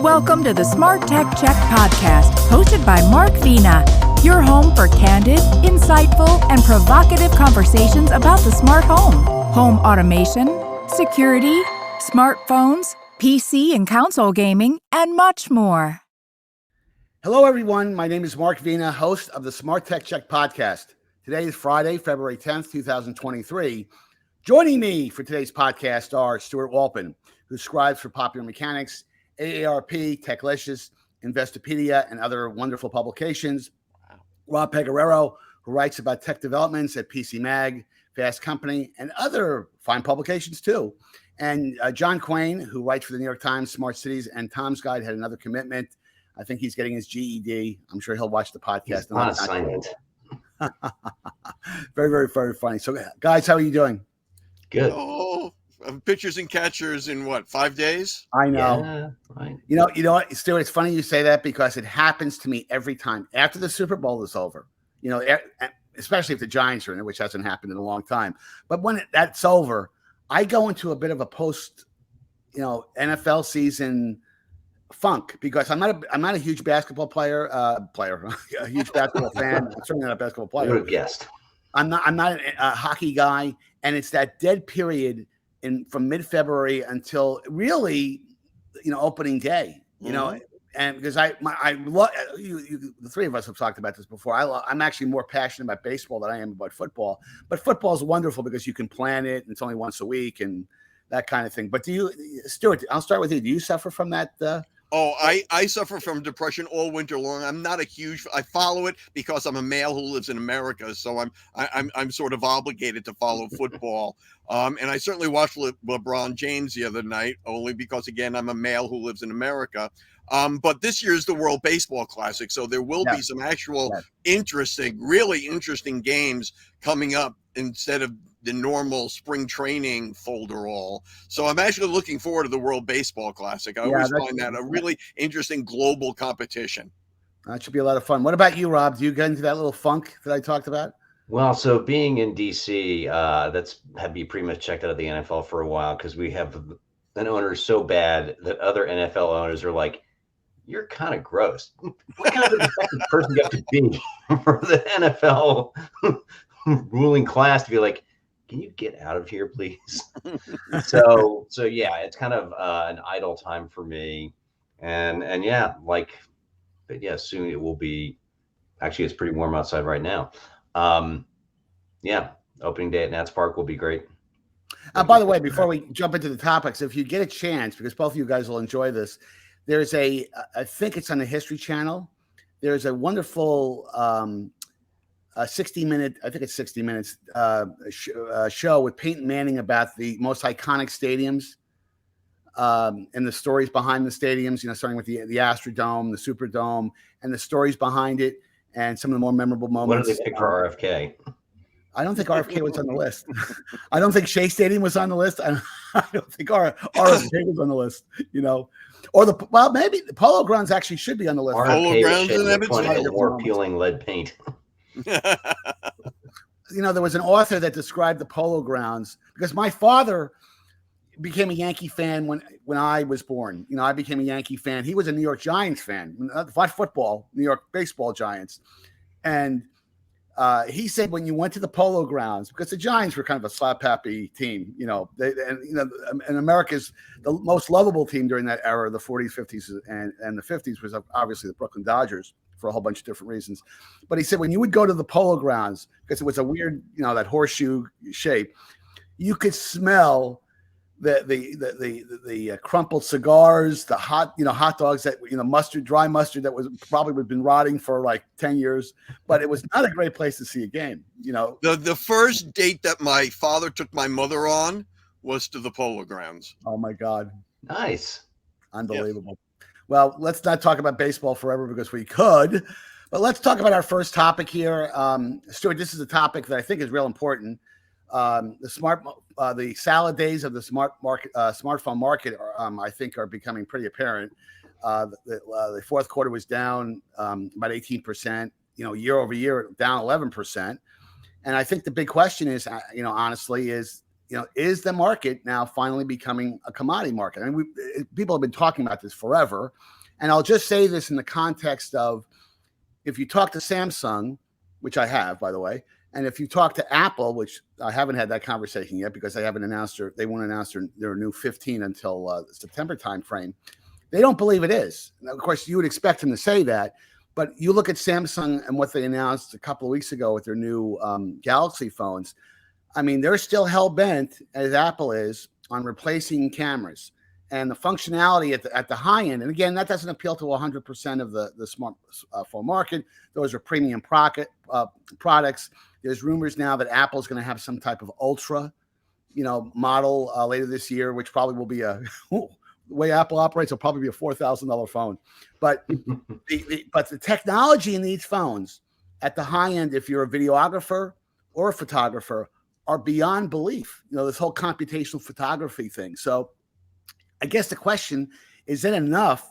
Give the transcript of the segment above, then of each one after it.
Welcome to the SmartTechCheck Podcast, hosted by Mark Vina, your home for candid, insightful, and provocative conversations about the smart home automation, security, smartphones, PC and console gaming, and much more. Hello, everyone. My name is Mark Vina, host of the SmartTechCheck Podcast. Today is Friday, February 10th, 2023. Joining me for today's podcast are Stewart Wolpin, who scribes for Popular Mechanics, AARP, Techlicious, Investopedia, and other wonderful publications. Rob Pegoraro, who writes about tech developments at PC Mag, Fast Company, and other fine publications too. And John Quain, who writes for the New York Times, Smart Cities, and Tom's Guide, had another commitment. I think he's getting his GED. I'm sure he'll watch the podcast. He's on assignment. Very, very, very funny. So, guys, how are you doing? Good. Oh, pitchers and catchers in what, 5 days? I know. Yeah, right. You know what, Stuart? It's funny you say that because it happens to me every time after the Super Bowl is over. You know, especially if the Giants are in it, which hasn't happened in a long time. But when that's over, I go into a bit of a post, NFL season funk because I'm not a huge basketball player, a huge basketball fan. I'm certainly not a basketball player. You would have guessed. I'm not a hockey guy, and it's that dead period from mid-February until really, opening day. And because I love you, the three of us have talked about this before. I'm actually more passionate about baseball than I am about football. But football is wonderful because you can plan it, and it's only once a week and that kind of thing. But Stuart? I'll start with you. Do you suffer from that? I suffer from depression all winter long. I follow it because I'm a male who lives in America, so I'm sort of obligated to follow football. And I certainly watched LeBron James the other night, only because, again, I'm a male who lives in America. But this year is the World Baseball Classic, so there will be some actual really interesting games coming up instead of the normal spring training folderol. So I'm actually looking forward to the World Baseball Classic. I always find that a really interesting global competition. That should be a lot of fun. What about you, Rob? Do you get into that little funk that I talked about? Well, so being in DC, that's had me pretty much checked out of the NFL for a while because we have an owner so bad that other NFL owners are like, you're kind of gross. What kind of a person do you have to be for the NFL ruling class to be like, can you get out of here, please? So yeah, it's kind of an idle time for me. And soon it will be, actually, it's pretty warm outside right now. Opening day at Nats Park will be great. By the way, before we jump into the topics, if you get a chance, because both of you guys will enjoy this, there's I think it's on the History Channel. There's a wonderful 60 minutes show with Peyton Manning about the most iconic stadiums and the stories behind the stadiums, starting with the Astrodome, the Superdome, and the stories behind it and some of the more memorable moments. What did they pick for RFK? I don't think RFK was on the list. I don't think Shea Stadium was on the list. I don't think RFK was on the list, Or maybe the Polo Grounds actually should be on the list. Polo Grounds in Evansville. More peeling lead paint. There was an author that described the Polo Grounds because my father became a Yankee fan when I was born. I became a Yankee fan. He was a New York Giants fan, not football, New York baseball Giants. And he said when you went to the Polo Grounds, because the Giants were kind of a slap-happy team, and America's the most lovable team during that era, the 40s, 50s, and the 50s was obviously the Brooklyn Dodgers for a whole bunch of different reasons. But he said when you would go to the Polo Grounds, because it was a weird, that horseshoe shape, you could smell the crumpled cigars, the hot dogs that dry mustard that was probably had been rotting for like 10 years, but it was not a great place to see a game. The first date that my father took my mother on was to the Polo Grounds. Oh my God. Nice. Unbelievable. Yeah. Well, let's not talk about baseball forever because we could, but let's talk about our first topic here. Stuart, this is a topic that I think is real important. The salad days of the smartphone market, I think, are becoming pretty apparent. The fourth quarter was down about 18%. Year over year, down 11%. And I think the big question is, honestly, is is the market now finally becoming a commodity market? I mean, people have been talking about this forever. And I'll just say this in the context of, if you talk to Samsung, which I have, by the way, and if you talk to Apple, which I haven't had that conversation yet because they won't announce their new 15 until the September timeframe. They don't believe it is. Now, of course, you would expect them to say that, but you look at Samsung and what they announced a couple of weeks ago with their new Galaxy phones. I mean, they're still hell-bent, as Apple is, on replacing cameras. And the functionality at the high end, and again, that doesn't appeal to 100% of the smartphone market. Those are premium products. There's rumors now that Apple's going to have some type of ultra, model later this year, which probably will be the way Apple operates, will probably be a $4,000 phone. But the technology in these phones at the high end, if you're a videographer or a photographer, are beyond belief. This whole computational photography thing. So I guess the question is it enough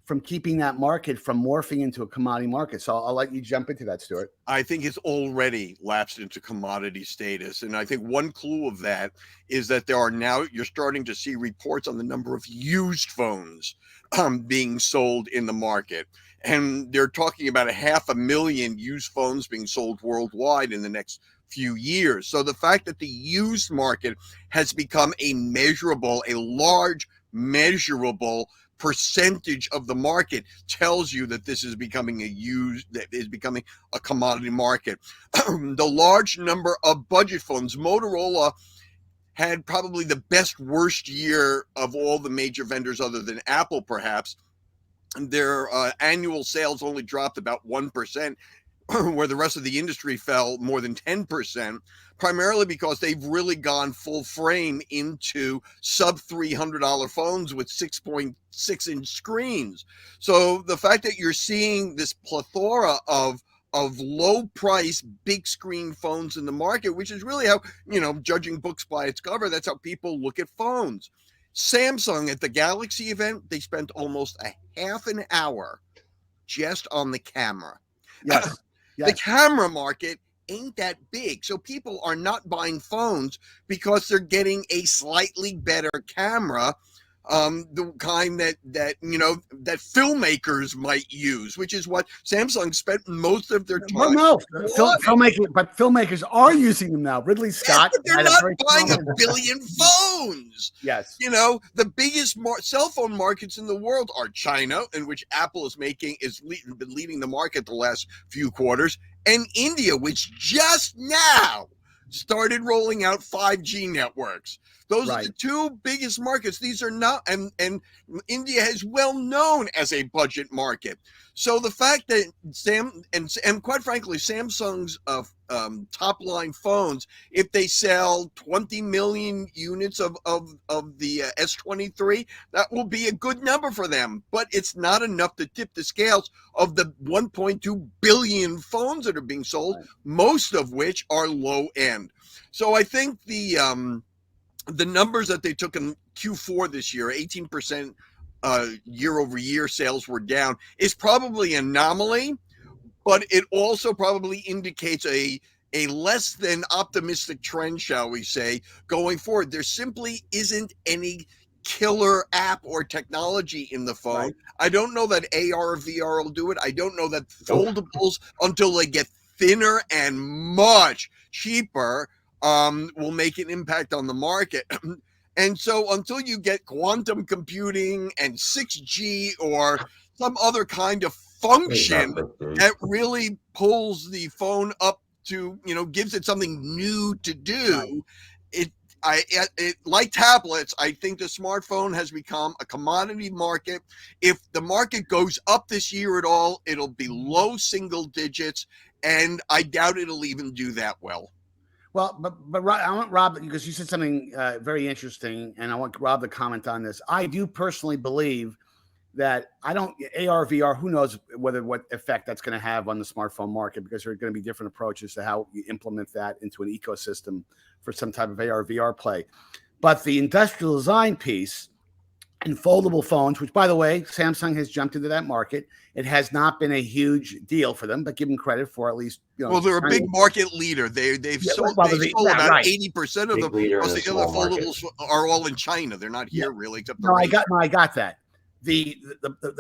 from keeping that market from morphing into a commodity market? So I'll let you jump into that, Stewart. I think it's already lapsed into commodity status. And I think one clue of that is that you're starting to see reports on the number of used phones being sold in the market. And they're talking about 500,000 used phones being sold worldwide in the next few years. So the fact that the used market has become a large measurable percentage of the market tells you that this is becoming a commodity market. The large number of budget phones, Motorola had probably the worst year of all the major vendors other than Apple, perhaps. Their annual sales only dropped about 1%, where the rest of the industry fell more than 10%, primarily because they've really gone full frame into sub $300 phones with 6.6-inch screens. So the fact that you're seeing this plethora of low price, big screen phones in the market, which is really how, judging books by its cover, that's how people look at phones. Samsung at the Galaxy event, they spent almost a half an hour just on the camera. Yes. The camera market ain't that big. So people are not buying phones because they're getting a slightly better camera, the kind that filmmakers might use, which is what Samsung spent most of their time. Filmmakers are using them now. Ridley Scott. Yes, but they're not buying a billion phones. Yes. The biggest cell phone markets in the world are China, in which Apple been leading the market the last few quarters, and India, which just now started rolling out 5G networks. Those are the two biggest markets. These are not, and India is well known as a budget market. So the fact that quite frankly, Samsung's top line phones, if they sell 20 million units of the S23, that will be a good number for them. But it's not enough to tip the scales of the 1.2 billion phones that are being sold, most of which are low end. So I think the numbers that they took in Q4 this year, 18% year over year sales were down, is probably an anomaly, but it also probably indicates a less than optimistic trend, shall we say, going forward. There simply isn't any killer app or technology in the phone. Right. I don't know that AR or VR will do it. I don't know that foldables, until they get thinner and much cheaper, will make an impact on the market. And so until you get quantum computing and 6G or some other kind of function that really pulls the phone up to, gives it something new to do, like tablets, I think the smartphone has become a commodity market. If the market goes up this year at all, it'll be low single digits, and I doubt it'll even do that well. Well, but I want Rob, because you said something very interesting, and I want Rob to comment on this. I do personally believe that AR, VR, who knows what effect that's going to have on the smartphone market, because there are going to be different approaches to how you implement that into an ecosystem for some type of AR, VR play. But the industrial design piece, and foldable phones, which, by the way, Samsung has jumped into that market. It has not been a huge deal for them, but give them credit for at least, well, they're a big market leader. They've sold about 80% of them. Most of the other foldables are all in China. They're not here really, except I got that. The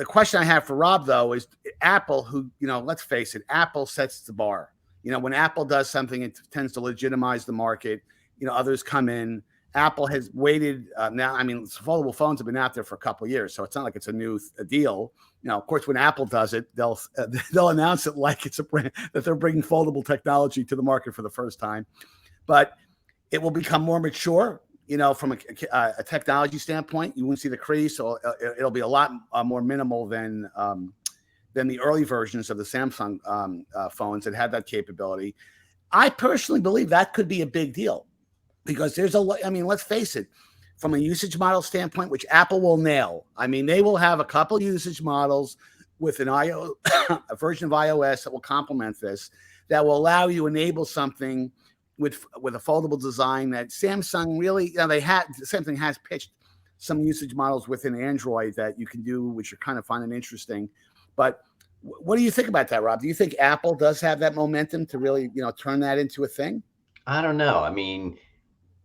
question I have for Rob, though, is Apple, who, let's face it, Apple sets the bar. When Apple does something, it tends to legitimize the market. Others come in. Apple has waited now. I mean, foldable phones have been out there for a couple of years, so it's not like it's a new deal. Of course, when Apple does it, they'll announce it like it's a brand that they're bringing foldable technology to the market for the first time. But it will become more mature. From a technology standpoint, you won't see the crease, so it'll be a lot more minimal than the early versions of the Samsung phones that had that capability. I personally believe that could be a big deal. Because let's face it, from a usage model standpoint, which Apple will nail. I mean, they will have a couple usage models with a version of iOS that will complement this, that will allow you to enable something with a foldable design that Samsung really, Samsung has pitched some usage models within Android that you can do, which you're kind of finding interesting. But what do you think about that, Rob? Do you think Apple does have that momentum to really, turn that into a thing? I don't know. I mean,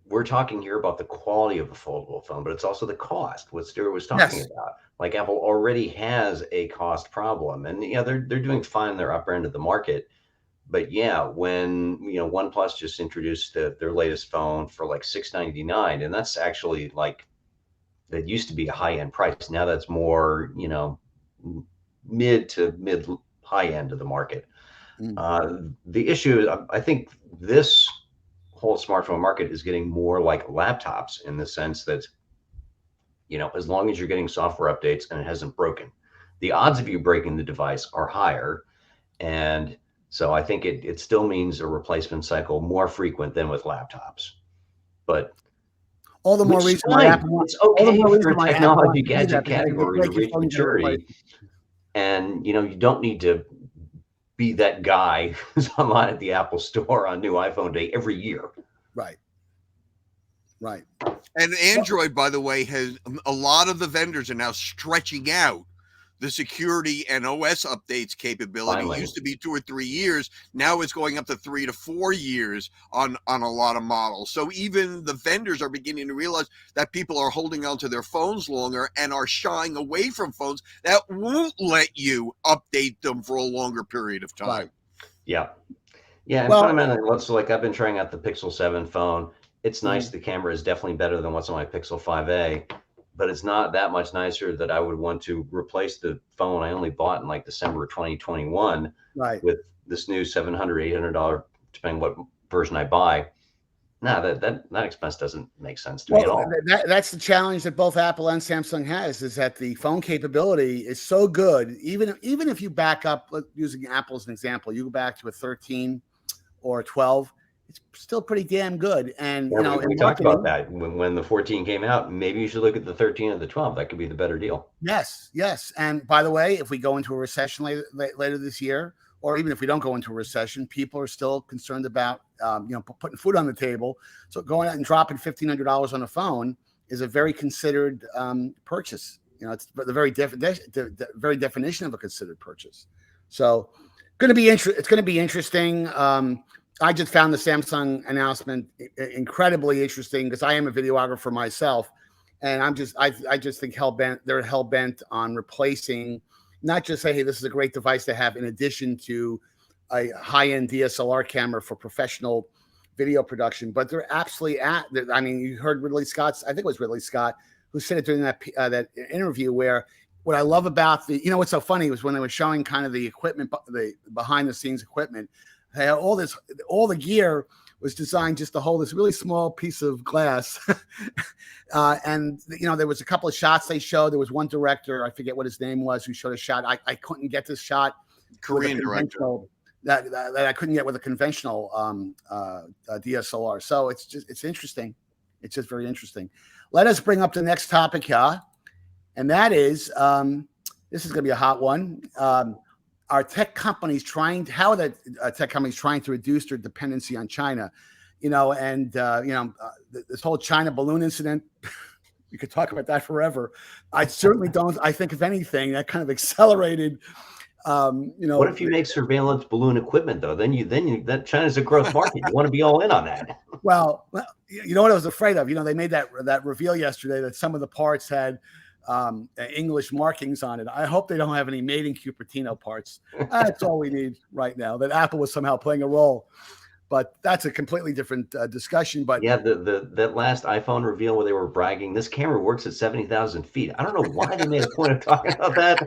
we're talking here about the quality of a foldable phone, but it's also the cost, what Stewart was talking about. Like Apple already has a cost problem, and they're doing fine in their upper end of the market. But when OnePlus just introduced their latest phone for like $699, and that's actually that used to be a high-end price. Now that's more mid to mid high end of the market. The issue is, I think this whole smartphone market is getting more like laptops in the sense that, as long as you're getting software updates and it hasn't broken, the odds of you breaking the device are higher. And so I think it still means a replacement cycle more frequent than with laptops. But all the more reason why Apple, it's okay for a technology gadget category to reach maturity. And, you don't need to be that guy who's online at the Apple store on new iPhone day every year. Right. And Android, by the way, has a lot of the vendors are now stretching out the security and OS updates capability. Finally. It used to be 2 or 3 years. Now it's going up to 3 to 4 years on a lot of models. So even the vendors are beginning to realize that people are holding onto their phones longer and are shying away from phones that won't let you update them for a longer period of time. Right. Yeah. And fundamentally, so I've been trying out the Pixel 7 phone. It's nice. The camera is definitely better than what's on my Pixel 5a. But it's not that much nicer that I would want to replace the phone I only bought in December of 2021 with this new $700, $800, depending what version I buy. No, that expense doesn't make sense to me at all. That's the challenge that both Apple and Samsung has, is that the phone capability is so good. Even if you back up, using Apple as an example, you go back to a 13 or a 12, it's still pretty damn good. And we talked about that when the 14 came out. Maybe you should look at the 13 or the 12. That could be the better deal. Yes. And by the way, if we go into a recession later this year, or even if we don't go into a recession, people are still concerned about putting food on the table. So going out and dropping $1,500 on a phone is a very considered purchase. It's the very definition of a considered purchase. So it's going to be interesting. I just found the Samsung announcement incredibly interesting because I am a videographer myself, and I just think they're hell bent on replacing, not just say, hey, this is a great device to have in addition to a high-end DSLR camera for professional video production, but they're absolutely you heard Ridley Scott's, I think it was Ridley Scott, who said it during that interview, where what I love about what's so funny was when they were showing kind of the equipment, the behind the scenes equipment. All the gear was designed just to hold this really small piece of glass. And there was a couple of shots they showed. There was one director, I forget what his name was, who showed a shot. I couldn't get this shot. Korean director. That I couldn't get with a conventional DSLR. So it's interesting. It's just very interesting. Let us bring up the next topic here. And that is, this is going to be a hot one. Are tech companies trying to reduce their dependency on China? This whole China balloon incident You could talk about that forever. I certainly don't. I think if anything, that kind of accelerated. What if you make surveillance balloon equipment though? Then that China's a growth market. You want to be all in on that. Well, you know what I was afraid of? They made that reveal yesterday that some of the parts had English markings on it. I hope they don't have any made in Cupertino parts. That's all we need right now. That Apple was somehow playing a role. But that's a completely different discussion. But yeah, that last iPhone reveal where they were bragging, this camera works at 70,000 feet. I don't know why they made a point of talking about that.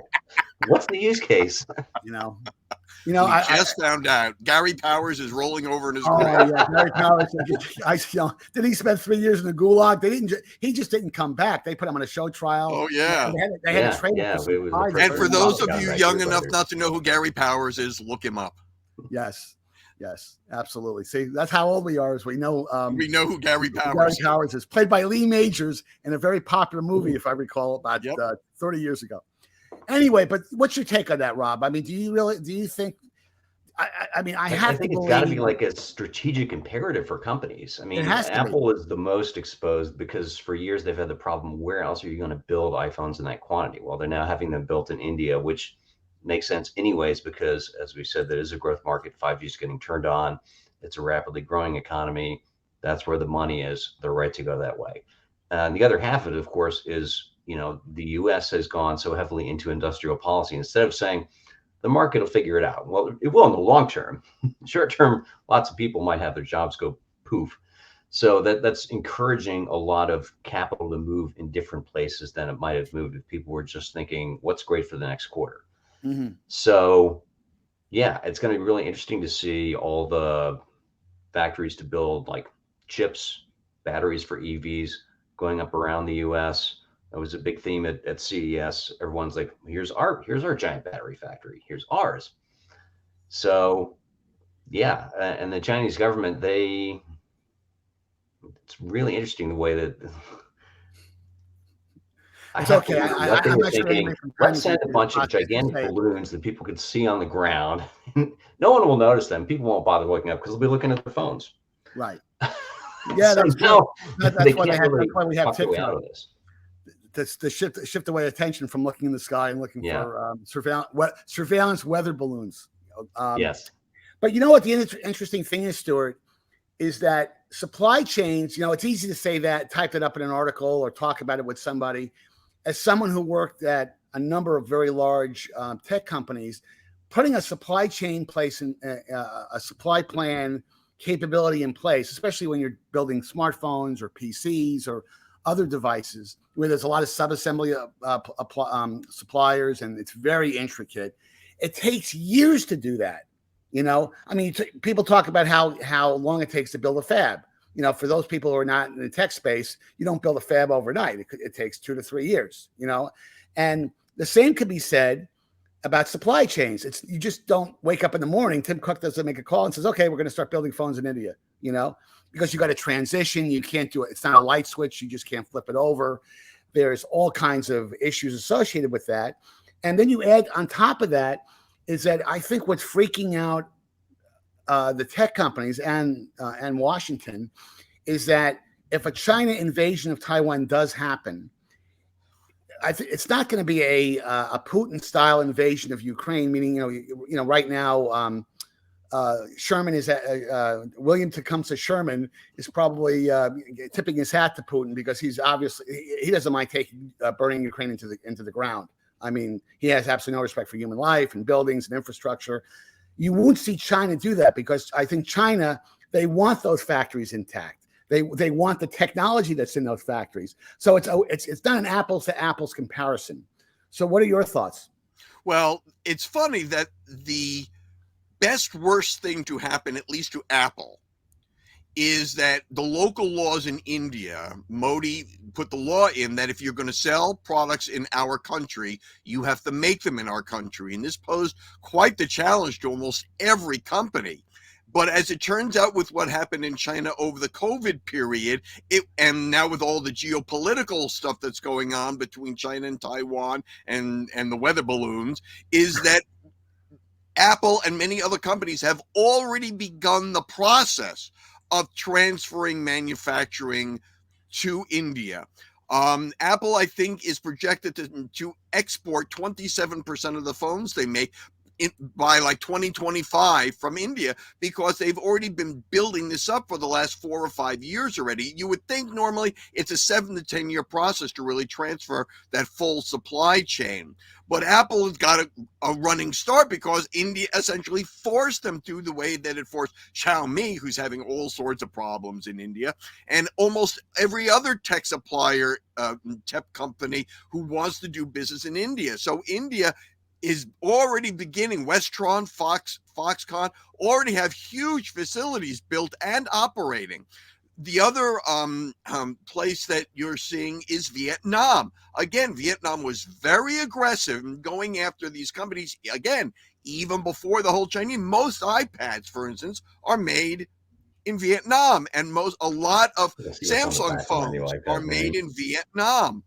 What's the use case? I just found out Gary Powers is rolling over in his grave. Yeah, Gary Powers. Did he spend 3 years in the gulag? He just didn't come back. They put him on a show trial. Oh yeah, they had to train him. And for those of you young enough not to know who Gary Powers is, look him up. Yes, absolutely. See, that's how old we are. As we know who Gary Powers is. Played by Lee Majors in a very popular movie, if I recall, about 30 years ago. Anyway, but what's your take on that, Rob? I mean, do you think? I think it's got to be like a strategic imperative for companies. I mean, Apple is the most exposed because for years they've had the problem. Where else are you going to build iPhones in that quantity? Well, they're now having them built in India, which makes sense anyways, because as we said, that is a growth market. 5G is getting turned on. It's a rapidly growing economy. That's where the money is. They're right to go that way. And the other half of it, of course, is, the US has gone so heavily into industrial policy. Instead of saying the market will figure it out. Well, it will in the long term. Short term, lots of people might have their jobs go poof. So that's encouraging a lot of capital to move in different places than it might have moved if people were just thinking, what's great for the next quarter? Mm-hmm. So, yeah, it's going to be really interesting to see all the factories to build like chips, batteries for EVs going up around the US. That was a big theme at CES. Everyone's like, here's our giant battery factory. Here's ours. So, yeah, and the Chinese government, it's really interesting the way that. It's okay. I'm not thinking, let's send a bunch of gigantic balloons that people could see on the ground. No one will notice them. People won't bother looking up because they'll be looking at their phones. Right. Yeah, that's why we have TikTok. To shift away attention from looking in the sky and looking for surveillance weather balloons. Yes. But you know what the interesting thing is, Stewart, is that supply chains, it's easy to say that, type it up in an article or talk about it with somebody. As someone who worked at a number of very large tech companies, putting a supply chain place and a supply plan capability in place, especially when you're building smartphones or PCs or other devices where there's a lot of subassembly suppliers and it's very intricate. It takes years to do that. People talk about how long it takes to build a fab. For those people who are not in the tech space, you don't build a fab overnight. It takes 2 to 3 years, and the same could be said about supply chains. You just don't wake up in the morning. Tim Cook doesn't make a call and says, okay, we're going to start building phones in India, because you got to transition. You can't do it. It's not a light switch. You just can't flip it over. There's all kinds of issues associated with that. And then you add on top of that is that I think what's freaking out the tech companies and Washington is that if a China invasion of Taiwan does happen, it's not going to be a Putin-style invasion of Ukraine. Meaning, right now, Sherman is William Tecumseh Sherman is probably tipping his hat to Putin because he doesn't mind burning Ukraine into the ground. I mean, he has absolutely no respect for human life and buildings and infrastructure. You won't see China do that because I think China, they want those factories intact. They want the technology that's in those factories. So it's not an apples to apples comparison. So what are your thoughts? Well, it's funny that the worst thing to happen, at least to Apple, is that the local laws in India, Modi put the law in that if you're going to sell products in our country, you have to make them in our country. And this posed quite the challenge to almost every company. But as it turns out with what happened in China over the COVID period, and now with all the geopolitical stuff that's going on between China and Taiwan and the weather balloons, is that Apple and many other companies have already begun the process of transferring manufacturing to India. Apple, I think, is projected to export 27% of the phones they make by like 2025 from India, because they've already been building this up for the last 4 or 5 years already. You would think normally it's a 7 to 10 year process to really transfer that full supply chain. But Apple has got a running start because India essentially forced them to, the way that it forced Xiaomi, who's having all sorts of problems in India, and almost every other tech supplier, tech company who wants to do business in India. So India is already beginning. Westron, Foxconn already have huge facilities built and operating. The other place that you're seeing is Vietnam. Again, Vietnam was very aggressive in going after these companies. Again, even before the whole Chinese, most iPads, for instance, are made in Vietnam, and a lot of Samsung phones are made in Vietnam.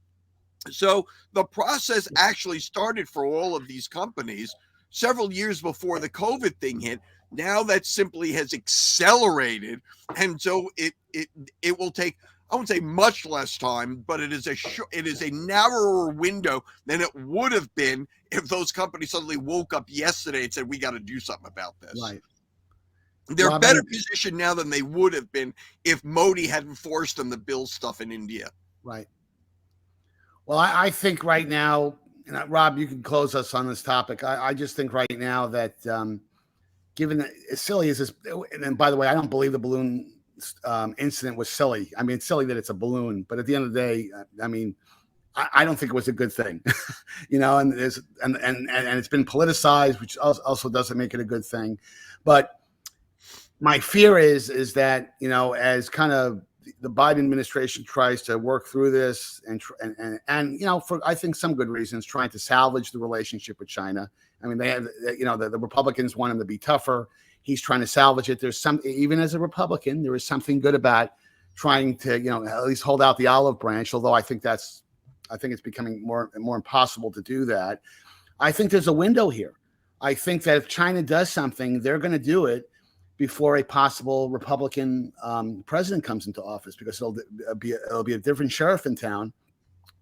So the process actually started for all of these companies several years before the COVID thing hit. Now that simply has accelerated, and so it will take, I won't say much less time, but it is a narrower window than it would have been if those companies suddenly woke up yesterday and said, we got to do something about this. Right. They're better positioned now than they would have been if Modi hadn't forced them to build stuff in India. Right. Well, I think right now, and Rob, you can close us on this topic. I just think right now that given that, as silly as this, and by the way, I don't believe the balloon incident was silly. I mean, it's silly that it's a balloon, but at the end of the day, I mean, I don't think it was a good thing, and it's been politicized, which also doesn't make it a good thing. But my fear is that, as kind of the Biden administration tries to work through this and for, I think, some good reasons, trying to salvage the relationship with China. I mean, they have, the Republicans want him to be tougher. He's trying to salvage it. There's even as a Republican, there is something good about trying to, at least hold out the olive branch. Although I think it's becoming more and more impossible to do that. I think there's a window here. I think that if China does something, they're going to do it before a possible Republican president comes into office, because it'll be a different sheriff in town.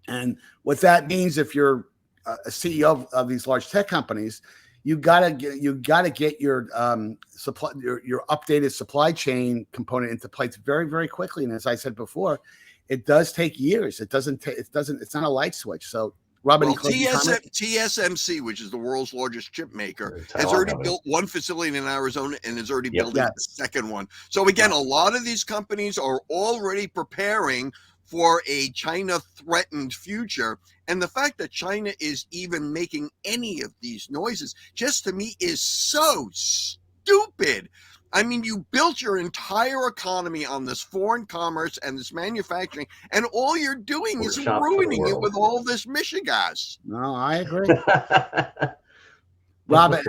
And what that means, if you're a CEO of these large tech companies, you gotta get your updated supply chain component into place very, very quickly. And as I said before, it does take years. It's not a light switch. So, Rob, TSMC, which is the world's largest chip maker, has already built one facility in Arizona and is already building the second one. So again, a lot of these companies are already preparing for a China-threatened future. And the fact that China is even making any of these noises, just to me, is so stupid. I mean, you built your entire economy on this foreign commerce and this manufacturing, and all you're doing is ruining it with all this mishigas. No, I agree. Rob, any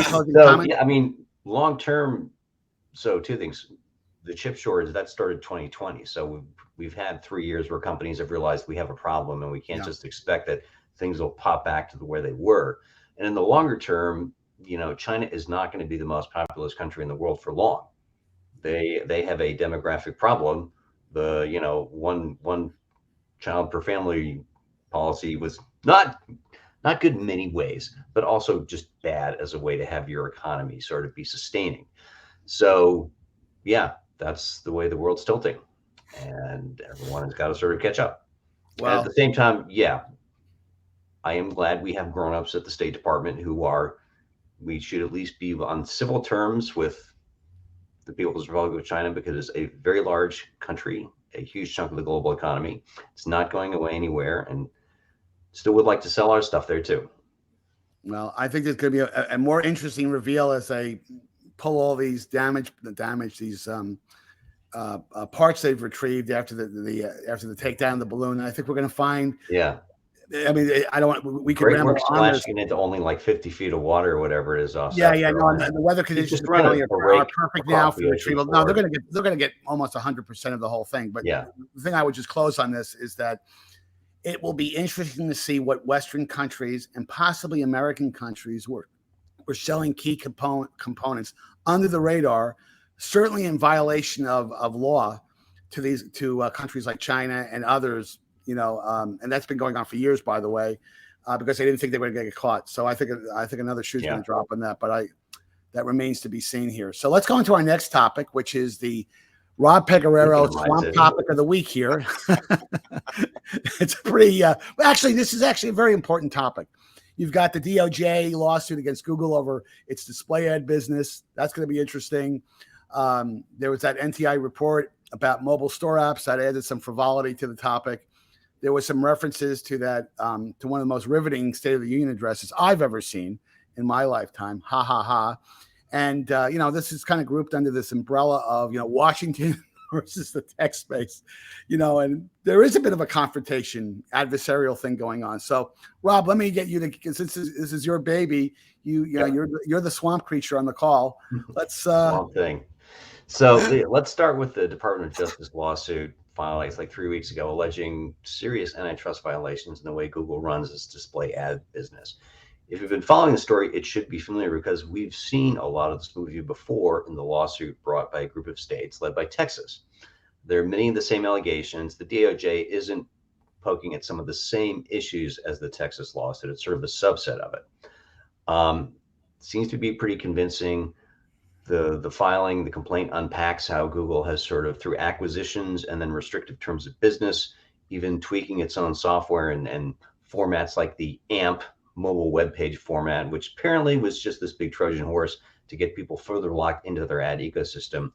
closing comments? Yeah, I mean, long term. So two things: the chip shortage that started 2020. So we've had 3 years where companies have realized we have a problem, and we can't just expect that things will pop back to where they were. And in the longer term, China is not going to be the most populous country in the world for long. They have a demographic problem. The one child per family policy was not good in many ways, but also just bad as a way to have your economy sort of be sustaining. So yeah, that's the way the world's tilting, and everyone has got to sort of catch up. Well, at the same time, I am glad we have grown-ups at the State Department we should at least be on civil terms with the People's Republic of China, because it's a very large country, a huge chunk of the global economy. It's not going away anywhere, and still would like to sell our stuff there too. Well, I think there's going to be a more interesting reveal as they pull all these damage these parts they've retrieved after the takedown of the balloon. And I think we're going to find. Yeah. I mean, I don't want. We could ramble on this. Into only like 50 feet of water or whatever it is. No, the weather conditions are perfect now for retrieval. No, they're going to get almost 100% of the whole thing. But the thing I would just close on this is that it will be interesting to see what Western countries and possibly American countries were selling key components under the radar, certainly in violation of law, to countries like China and others, and that's been going on for years, by the way, because they didn't think they were going to get caught. So I think another shoe's going to drop on that, but that remains to be seen here. So let's go into our next topic, which is the Rob Pegoraro swamp topic of the week here. It's pretty, actually, this is actually a very important topic. You've got the DOJ lawsuit against Google over its display ad business. That's going to be interesting. There was that NTI report about mobile store apps that added some frivolity to the topic. There was some references to that, to one of the most riveting State of the Union addresses I've ever seen in my lifetime. Ha, ha, ha. And, this is kind of grouped under this umbrella of, Washington versus the tech space, and there is a bit of a confrontation, adversarial thing going on. So, Rob, let me get you to, because this is your baby. You're the swamp creature on the call. Let's swamp thing. So let's start with the Department of Justice lawsuit filed like 3 weeks ago, alleging serious antitrust violations in the way Google runs its display ad business. If you've been following the story, it should be familiar because we've seen a lot of this movie before in the lawsuit brought by a group of states led by Texas. There are many of the same allegations. The DOJ isn't poking at some of the same issues as the Texas lawsuit. It's sort of a subset of it. Seems to be pretty convincing. The filing, the complaint unpacks how Google has sort of, through acquisitions and then restrictive terms of business, even tweaking its own software and formats like the AMP mobile web page format, which apparently was just this big Trojan horse to get people further locked into their ad ecosystem,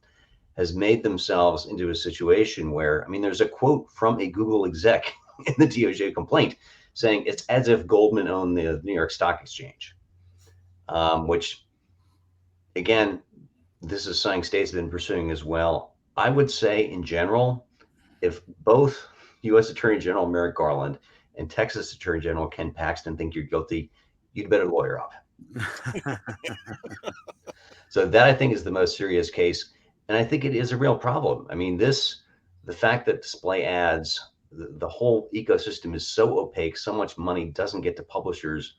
has made themselves into a situation where, there's a quote from a Google exec in the DOJ complaint saying it's as if Goldman owned the New York Stock Exchange, which, again, this is something states have been pursuing as well. I would say, in general, if both U.S. Attorney General Merrick Garland and Texas Attorney General Ken Paxton think you're guilty, you'd better lawyer up. So that, I think, is the most serious case. And I think it is a real problem. The fact that display ads, the whole ecosystem is so opaque, so much money doesn't get to publishers.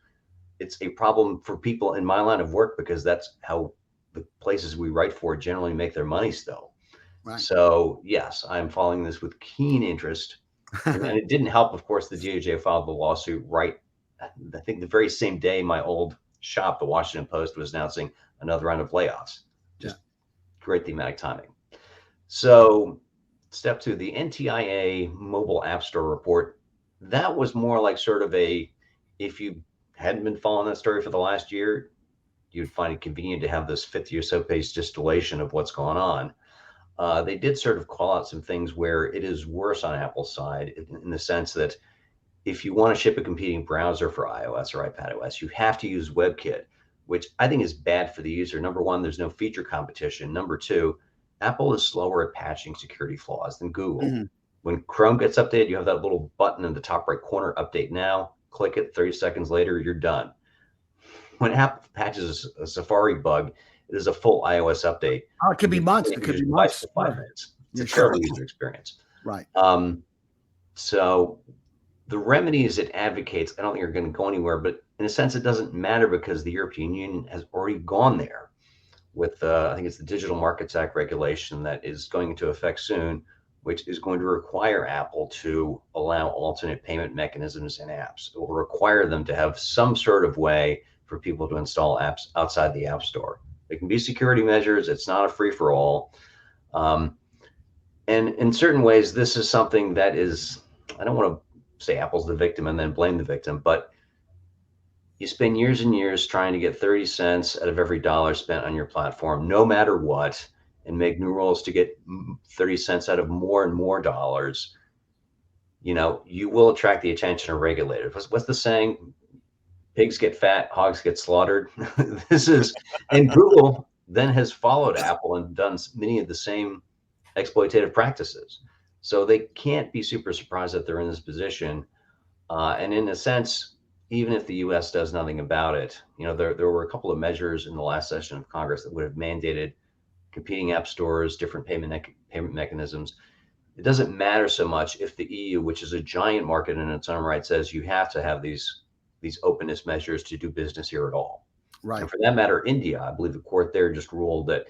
It's a problem for people in my line of work because that's how the places we write for generally make their money still. Right. So yes, I'm following this with keen interest. And it didn't help, of course, the DOJ filed the lawsuit right, I think, the very same day my old shop, the Washington Post, was announcing another round of layoffs. Just great thematic timing. So step two, the NTIA mobile app store report, that was more like sort of if you hadn't been following that story for the last year, you'd find it convenient to have this 50 or so page distillation of what's going on. They did sort of call out some things where it is worse on Apple's side in the sense that if you want to ship a competing browser for iOS or iPadOS, you have to use WebKit, which I think is bad for the user. Number one, there's no feature competition. Number two, Apple is slower at patching security flaws than Google. Mm-hmm. When Chrome gets updated, you have that little button in the top right corner, update now, click it, 30 seconds later, you're done. When Apple patches a Safari bug, it is a full iOS update. Oh, it could be months. It could be months. 5 minutes. It's a terrible user experience. Right. So the remedies it advocates, I don't think are going to go anywhere, but in a sense, it doesn't matter because the European Union has already gone there with, I think it's the Digital Markets Act regulation that is going into effect soon, which is going to require Apple to allow alternate payment mechanisms in apps. It will require them to have some sort of way for people to install apps outside the App Store. There can be security measures. It's not a free-for-all. And in certain ways, this is something that is, I don't want to say Apple's the victim and then blame the victim, but you spend years and years trying to get 30 cents out of every dollar spent on your platform, no matter what, and make new rules to get 30 cents out of more and more dollars. You will attract the attention of regulators. What's the saying? Pigs get fat, hogs get slaughtered. And Google then has followed Apple and done many of the same exploitative practices. So they can't be super surprised that they're in this position. And in a sense, even if the U.S. does nothing about it, there were a couple of measures in the last session of Congress that would have mandated competing app stores, different payment mechanisms. It doesn't matter so much if the EU, which is a giant market in its own right, says you have to have these openness measures to do business here at all. Right. And for that matter, India, I believe the court there just ruled that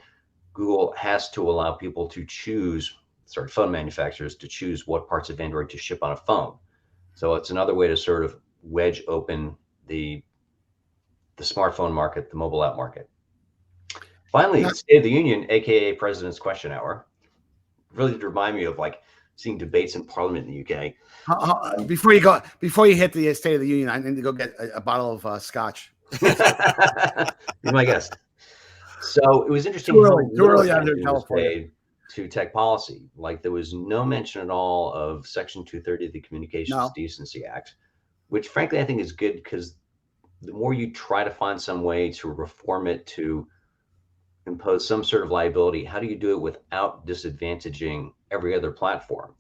Google has to allow people to choose phone manufacturers to choose what parts of Android to ship on a phone. So it's another way to sort of wedge open the smartphone market, the mobile app market. Finally, State of the Union, aka President's Question Hour, really did remind me of like seeing debates in Parliament in the UK. Before you hit the State of the Union, I need to go get a bottle of scotch. You're my guest. So it was interesting. Too early out here in California. To tech policy, like there was no mention at all of Section 230 of the Communications Decency Act, which frankly I think is good, because the more you try to find some way to reform it to impose some sort of liability, how do you do it without disadvantaging every other platform?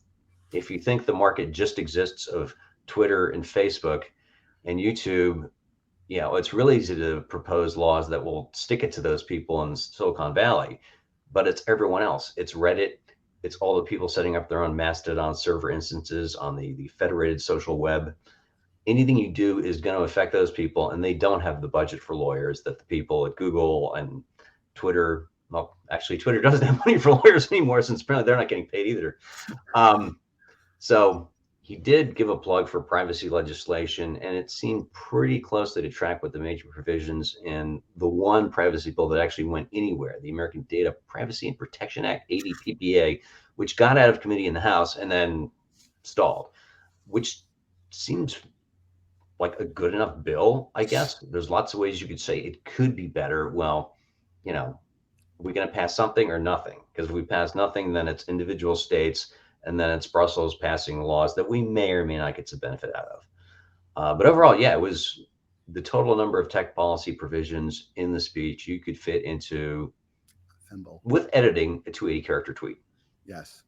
If you think the market just exists of Twitter and Facebook and YouTube, it's really easy to propose laws that will stick it to those people in Silicon Valley. But it's everyone else. It's Reddit. It's all the people setting up their own Mastodon server instances on the federated social web. Anything you do is going to affect those people, and they don't have the budget for lawyers that the people at Google and Twitter, well, actually Twitter doesn't have money for lawyers anymore, since apparently they're not getting paid either. So he did give a plug for privacy legislation, and it seemed pretty closely to track with the major provisions in the one privacy bill that actually went anywhere, the American Data Privacy and Protection Act, ADPPA, which got out of committee in the House and then stalled, which seems like a good enough bill, I guess. There's lots of ways you could say it could be better. Well, are we going to pass something or nothing? Because if we pass nothing, then it's individual states, and then it's Brussels passing laws that we may or may not get some benefit out of. But overall, it was the total number of tech policy provisions in the speech you could fit into, with editing, a 280-character tweet. Yes.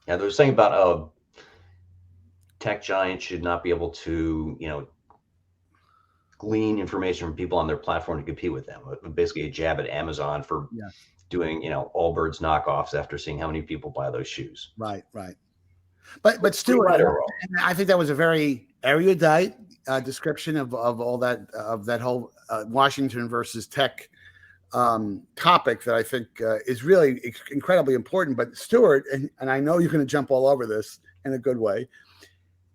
Yeah, there was something about tech giants should not be able to, glean information from people on their platform to compete with them. Basically a jab at Amazon for doing, Allbirds knockoffs after seeing how many people buy those shoes. Right. But Stewart, I think that was a very erudite description of all that, of that whole Washington versus tech topic that I think is really incredibly important. But Stewart, and I know you're going to jump all over this in a good way,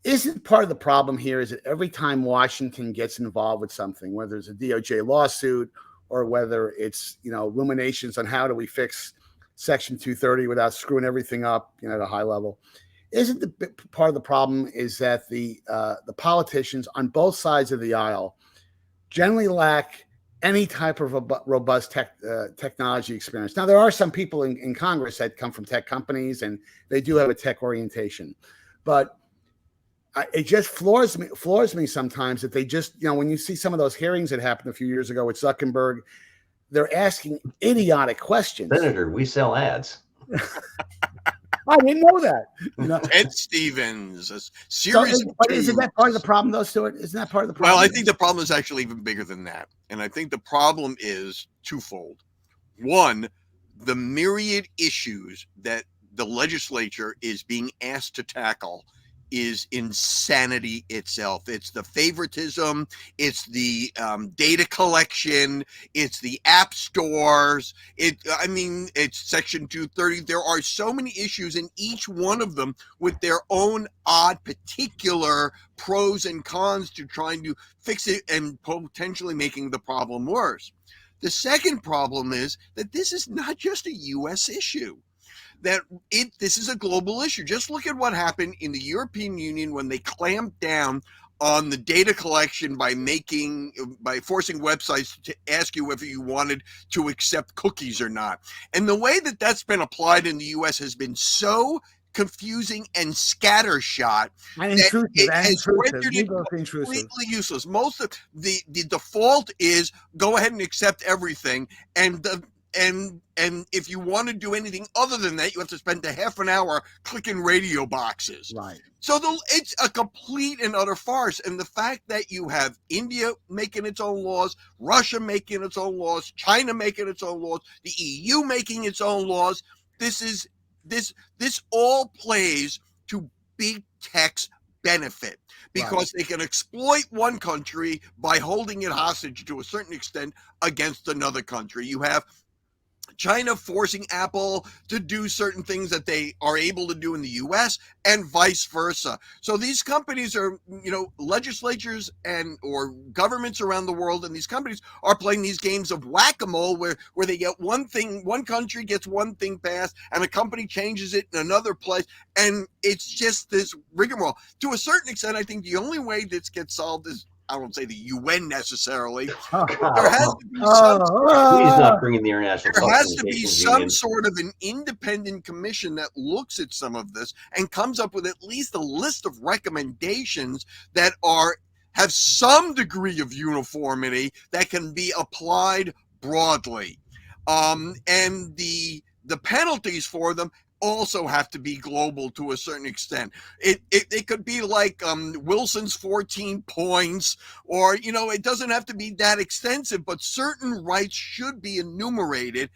isn't part of the problem here is that every time Washington gets involved with something, whether it's a DOJ lawsuit or whether it's, ruminations on how do we fix Section 230 without screwing everything up, at a high level, isn't the part of the problem is that the politicians on both sides of the aisle generally lack any type of robust technology experience. Now, there are some people in Congress that come from tech companies, and they do have a tech orientation, but it just floors me sometimes that they just, when you see some of those hearings that happened a few years ago with Zuckerberg, they're asking idiotic questions. Senator, we sell ads. I didn't know that. Ed Stevens, a series. But isn't that part of the problem, though, Stuart? Isn't that part of the problem? Well, I think the problem is actually even bigger than that. And I think the problem is twofold. One, the myriad issues that the legislature is being asked to tackle is insanity itself. It's the favoritism, it's the data collection, it's the app stores, it's Section 230. There are so many issues, and each one of them with their own odd particular pros and cons to trying to fix it and potentially making the problem worse. The second problem is that this is not just a U.S. issue. This is a global issue. Just look at what happened in the European Union when they clamped down on the data collection by forcing websites to ask you whether you wanted to accept cookies or not. And the way that that's been applied in the US has been so confusing and scattershot and intrusive. It has rendered it completely useless. Most of the default is go ahead and accept everything, and if you want to do anything other than that, you have to spend a half an hour clicking radio boxes. Right. So it's a complete and utter farce. And the fact that you have India making its own laws, Russia making its own laws, China making its own laws, the EU making its own laws, this all plays to big tech's benefit, because they can exploit one country by holding it hostage to a certain extent against another country. You have China forcing Apple to do certain things that they are able to do in the US and vice versa. So these companies are, legislatures and or governments around the world, and these companies are playing these games of whack-a-mole where they get one thing, one country gets one thing passed and a company changes it in another place. And it's just this rigmarole. To a certain extent, I think the only way this gets solved is, I won't say the UN necessarily. There has to be Please not bringing the international. There has to be some sort of an independent commission that looks at some of this and comes up with at least a list of recommendations that have some degree of uniformity that can be applied broadly, and the penalties for them also have to be global to a certain extent. It could be like Wilson's 14 points, or it doesn't have to be that extensive, but certain rights should be enumerated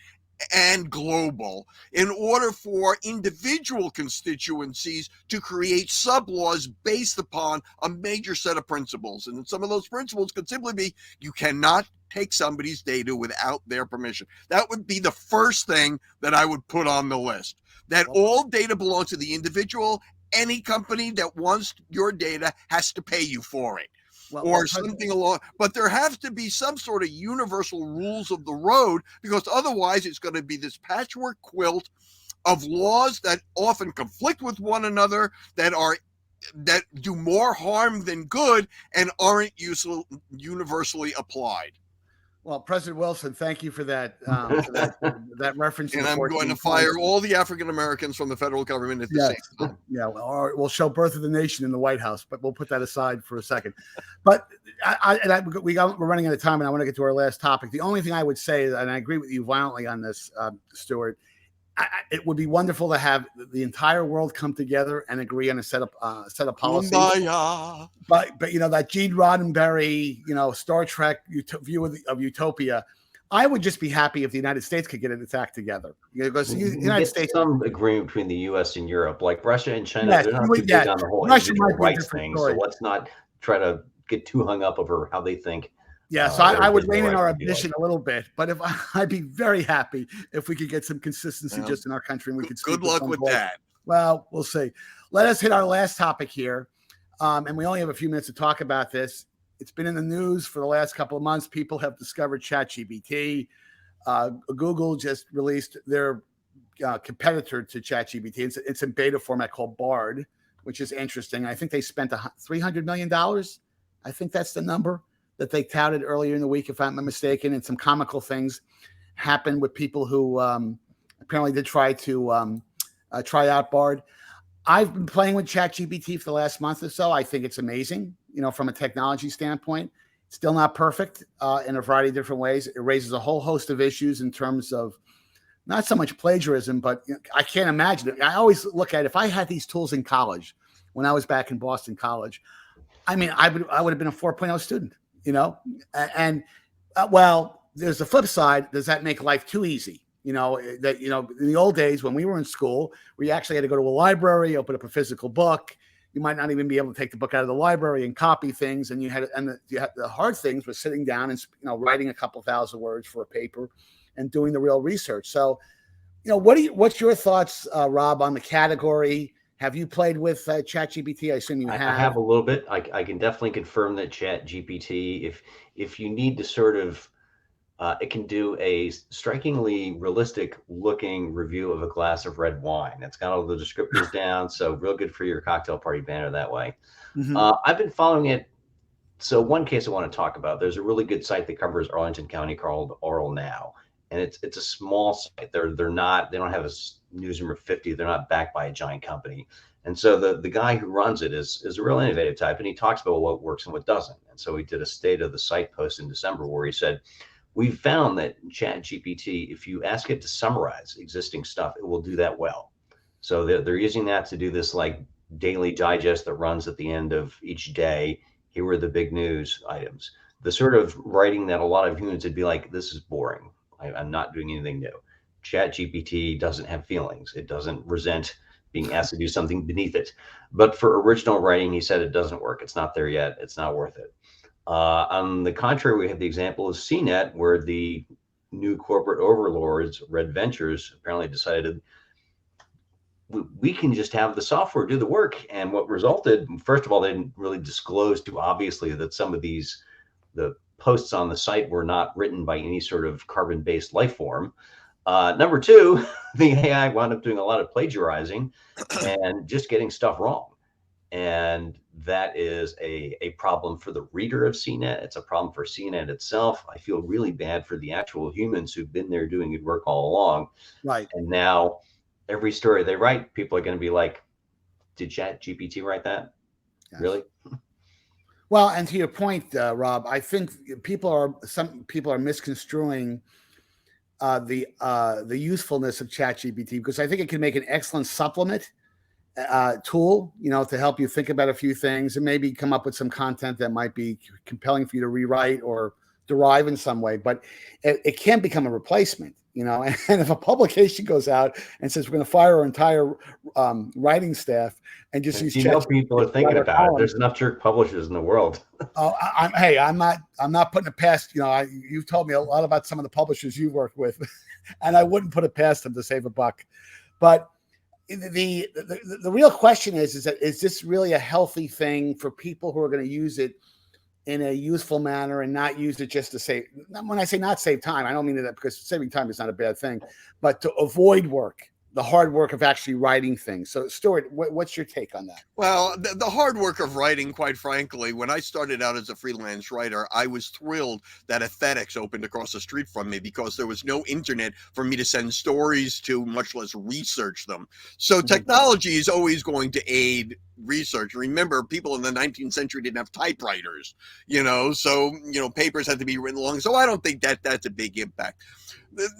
and global in order for individual constituencies to create sub-laws based upon a major set of principles. And some of those principles could simply be, you cannot take somebody's data without their permission. That would be the first thing that I would put on the list. That all data belongs to the individual. Any company that wants your data has to pay you for it, or something along. But there have to be some sort of universal rules of the road, because otherwise it's going to be this patchwork quilt of laws that often conflict with one another, that do more harm than good, and aren't universally applied. Well, President Wilson, thank you for that that reference. And I'm going to fire all the African Americans from the federal government at the same time. Yeah, or we'll show Birth of the Nation in the White House, but we'll put that aside for a second. But we're running out of time, and I want to get to our last topic. The only thing I would say, and I agree with you violently on this, Stewart, it would be wonderful to have the entire world come together and agree on a set of policies. But that Gene Roddenberry, Star Trek view of utopia, I would just be happy if the United States could get its act together. Because the United States, some agreement between the U.S. and Europe, like Russia and China, they're not too big on the whole individual rights thing. So let's not try to get too hung up over how they think. Yeah, so I would rein in our ambition a little bit, but I'd be very happy if we could get some consistency just in our country, and we could. Good luck with that. Well, we'll see. Let us hit our last topic here, and we only have a few minutes to talk about this. It's been in the news for the last couple of months. People have discovered ChatGPT. Google just released their competitor to ChatGPT. It's in beta format called Bard, which is interesting. I think they spent $300 million. I think that's the number that they touted earlier in the week, if I'm not mistaken, and some comical things happened with people who apparently did try to try out Bard. I've been playing with ChatGPT for the last month or so. I think it's amazing, from a technology standpoint. Still not perfect in a variety of different ways. It raises a whole host of issues in terms of not so much plagiarism, but I can't imagine it. I always look at, if I had these tools in college, when I was back in Boston College, I would have been a 4.0 student. And there's the flip side. Does that make life too easy? In the old days when we were in school, we actually had to go to a library, open up a physical book. You might not even be able to take the book out of the library and copy things. And the hard things was sitting down and, writing a couple thousand words for a paper and doing the real research. So, what's your thoughts, Rob, on the category? Have you played with ChatGPT? I assume you have. I have a little bit. I can definitely confirm that ChatGPT, if you need to sort of, it can do a strikingly realistic looking review of a glass of red wine. It's got all the descriptors down, so real good for your cocktail party banner that way. Mm-hmm. I've been following it. So one case I want to talk about, there's a really good site that covers Arlington County called Oral Now. And it's a small site. They don't have a newsroom of 50. They're not backed by a giant company. And so the guy who runs it is a real innovative type, and he talks about what works and what doesn't. And so he did a state of the site post in December where he said, we found that ChatGPT, if you ask it to summarize existing stuff, it will do that well. So they're using that to do this like daily digest that runs at the end of each day. Here are the big news items. The sort of writing that a lot of humans would be like, this is boring. I'm not doing anything new. ChatGPT doesn't have feelings. It doesn't resent being asked to do something beneath it. But for original writing, he said it doesn't work. It's not there yet. It's not worth it. On the contrary, we have the example of CNET, where the new corporate overlords, Red Ventures, apparently decided we can just have the software do the work. And what resulted, first of all, they didn't really disclose too obviously that some of the posts on the site were not written by any sort of carbon-based life form. Number two, the AI wound up doing a lot of plagiarizing and just getting stuff wrong. And that is a problem for the reader of CNET. It's a problem for CNET itself. I feel really bad for the actual humans who've been there doing good work all along. Right. And now every story they write, people are going to be like, did ChatGPT write that? Yes. Really? Well, and to your point, Rob, I think some people are misconstruing the usefulness of ChatGPT, because I think it can make an excellent supplement tool, to help you think about a few things and maybe come up with some content that might be compelling for you to rewrite or derive in some way. But it can become a replacement, and if a publication goes out and says we're going to fire our entire writing staff and just use people are thinking about it. There's enough jerk publishers in the world. I'm not putting it past, you've told me a lot about some of the publishers you work with, and I wouldn't put it past them to save a buck. But the real question is this really a healthy thing for people who are going to use it in a useful manner and not use it just to save? When I say not save time, I don't mean that, because saving time is not a bad thing, but to avoid work, the hard work of actually writing things. So, Stewart, what's your take on that? Well, the hard work of writing, quite frankly, when I started out as a freelance writer, I was thrilled that a FedEx opened across the street from me, because there was no internet for me to send stories to, much less research them. So technology is always going to aid research. Remember, people in the 19th century didn't have typewriters, so, papers had to be written along. So I don't think that's a big impact.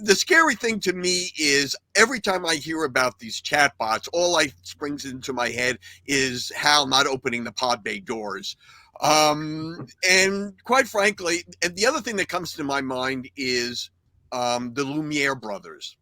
The scary thing to me is every time I hear about these chatbots, all I springs into my head is Hal not opening the pod bay doors. And quite frankly, and the other thing that comes to my mind is the Lumiere brothers.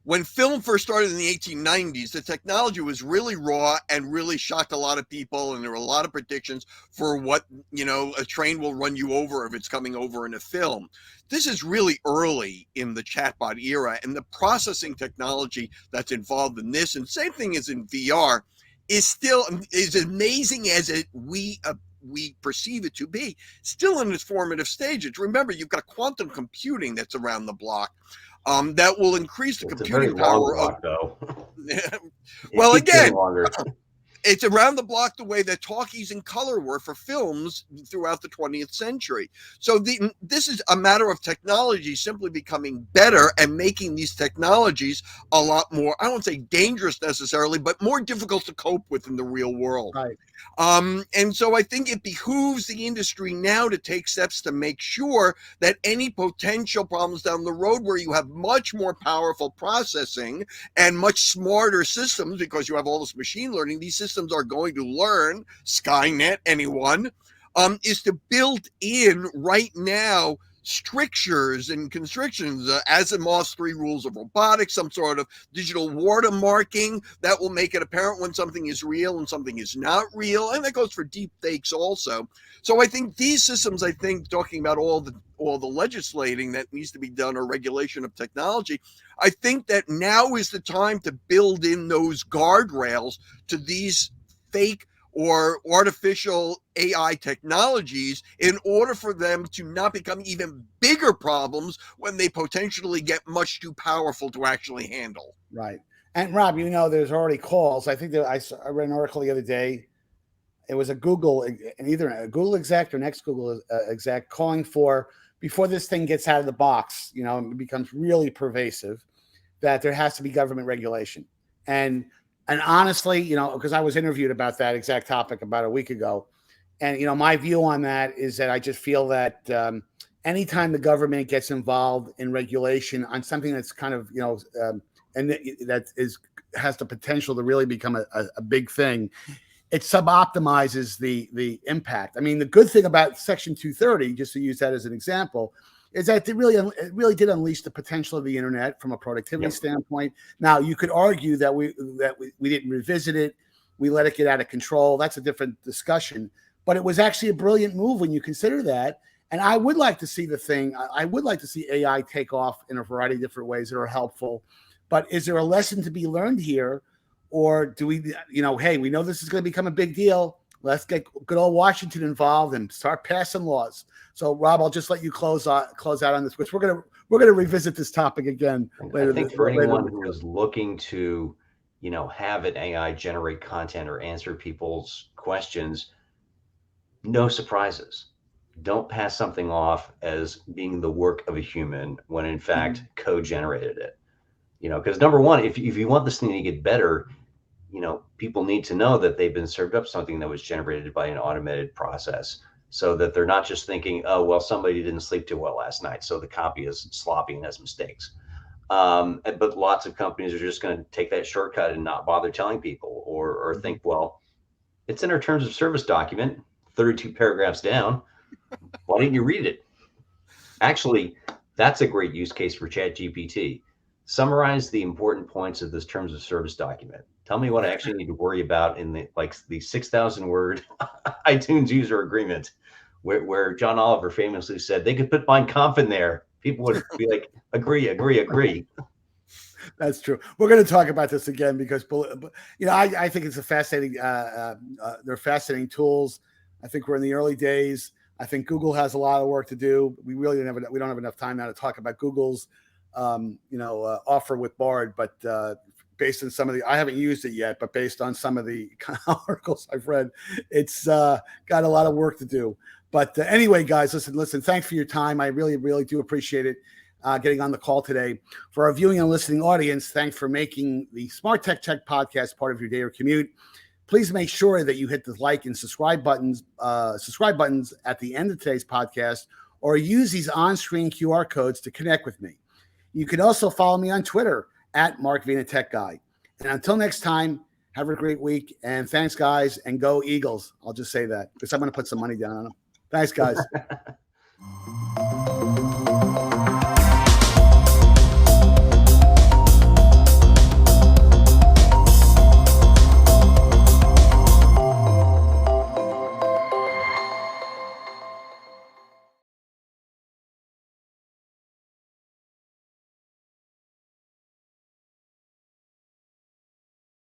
When film first started in the 1890s, the technology was really raw and really shocked a lot of people. And there were a lot of predictions for what, a train will run you over if it's coming over in a film. This is really early in the chatbot era, and the processing technology that's involved in this, and same thing as in VR, is amazing as we perceive it to be, still in its formative stages. Remember, you've got quantum computing that's around the block. That will increase the computing power block, though. Well, again, it's around the block the way that talkies and color were for films throughout the 20th century. So this is a matter of technology simply becoming better and making these technologies a lot more, I don't say dangerous necessarily, but more difficult to cope with in the real world. Right. And so I think it behooves the industry now to take steps to make sure that any potential problems down the road where you have much more powerful processing and much smarter systems, because you have all this machine learning, these systems are going to learn, Skynet, anyone, is to build in right now strictures and constrictions, Asimov's 3 rules of robotics, some sort of digital watermarking that will make it apparent when something is real and something is not real. And that goes for deep fakes also. So I think these systems, talking about all the legislating that needs to be done or regulation of technology, I think that now is the time to build in those guardrails to these fake or artificial AI technologies in order for them to not become even bigger problems when they potentially get much too powerful to actually handle. Right. And Rob, there's already calls. I think that I read an article the other day. It was either a Google exec or an ex-Google exec calling for, before this thing gets out of the box, it becomes really pervasive, that there has to be government regulation. And honestly, because I was interviewed about that exact topic about a week ago. And, my view on that is that I just feel that anytime the government gets involved in regulation on something that's kind of, and that has the potential to really become a big thing, it suboptimizes the impact. I mean, the good thing about Section 230, just to use that as an example, is that it really did unleash the potential of the internet from a productivity standpoint. Now, you could argue that we didn't revisit it, we let it get out of control. That's a different discussion. But it was actually a brilliant move when you consider that. And I would like to see I would like to see AI take off in a variety of different ways that are helpful. But is there a lesson to be learned here? Or do we, hey, we know this is going to become a big deal. Let's get good old Washington involved and start passing laws. So, Rob, I'll just let you close out on this, which we're gonna revisit this topic again later. I think for anyone who is looking to, have an AI generate content or answer people's questions, no surprises. Don't pass something off as being the work of a human when in fact code generated it. Because number one, if you want this thing to get better, people need to know that they've been served up something that was generated by an automated process, so that they're not just thinking, oh, well, somebody didn't sleep too well last night, so the copy is sloppy and has mistakes. But lots of companies are just going to take that shortcut and not bother telling people, or think, well, it's in our terms of service document, 32 paragraphs down. Why didn't you read it? Actually, that's a great use case for ChatGPT. Summarize the important points of this terms of service document. Tell me what I actually need to worry about in the 6,000 word iTunes user agreement, where John Oliver famously said they could put Mein Kampf in there. People would be like, agree. That's true. We're going to talk about this again because, I think it's a fascinating. They're fascinating tools. I think we're in the early days. I think Google has a lot of work to do. We don't have enough time now to talk about Google's, offer with Bard, but based on some of I haven't used it yet, but based on some of the articles I've read, it's got a lot of work to do. But anyway, guys, listen, thanks for your time. I really, really do appreciate it getting on the call today. For our viewing and listening audience, thanks for making the SmartTechCheck podcast part of your day or commute. Please make sure that you hit the like and subscribe buttons at the end of today's podcast, or use these on-screen QR codes to connect with me. You can also follow me on Twitter at Mark Vina Tech Guy. And until next time, have a great week. And thanks, guys. And go Eagles. I'll just say that because I'm going to put some money down on them. Thanks, guys.